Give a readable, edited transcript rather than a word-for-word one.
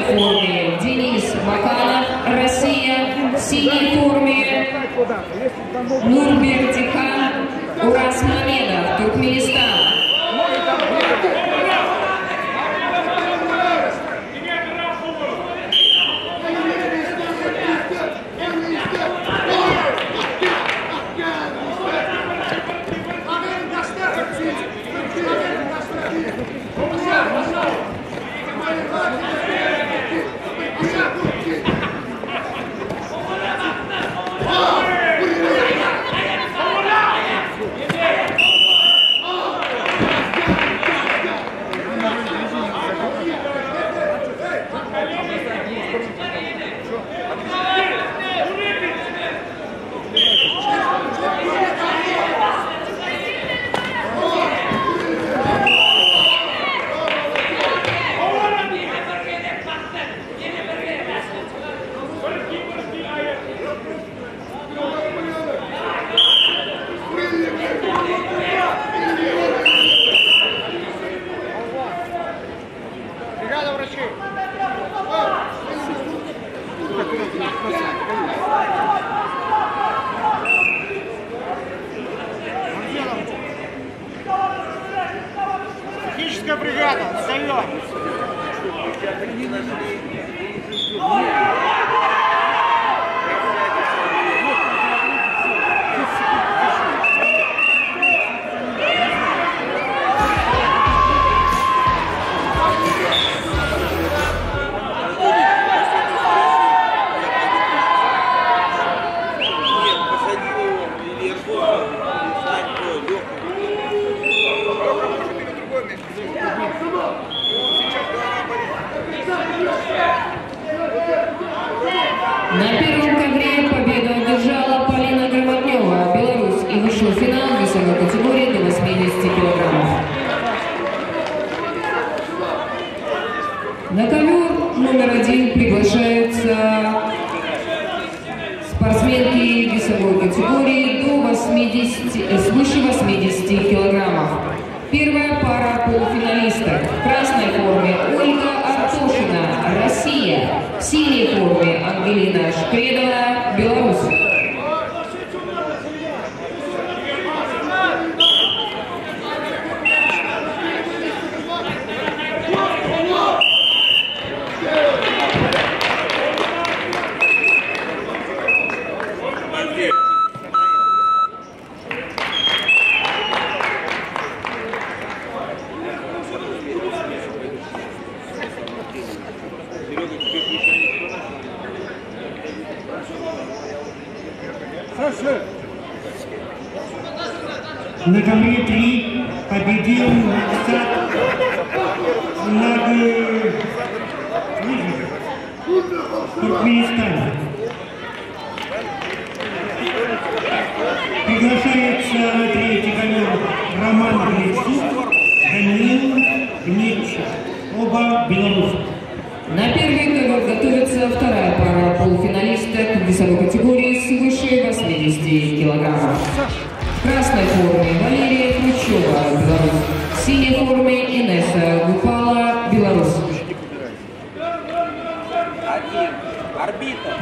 форме Денис Маканов, Россия. В синей форме Нурбердихан Урасмамедов, Туркменистан. Техническая бригада, надаем. На первом ковре победу одержала Полина Грамотнева, Беларусь, и вышла в финал весовой категории до 80 килограммов. На ковер номер 1 приглашаются спортсменки весовой категории свыше 80 килограммов. Первая пара полуфиналистов. В красной форме Ольга Артошина, Россия. В синей форме Ангелина Шкредова, Беларусь. На ковре 3 победил Максат Туркменистан. Приглашается на третий ковер Роман Грицук, Даниил Гнич, оба белорусы. На первый ковер готовится вторая пара полуфиналисток в весовой категории свыше 80 килограммов. В красной форме Валерия Ключева, Беларусь. В синей форме Инесса Гупала, Беларусь. Один. Орбита.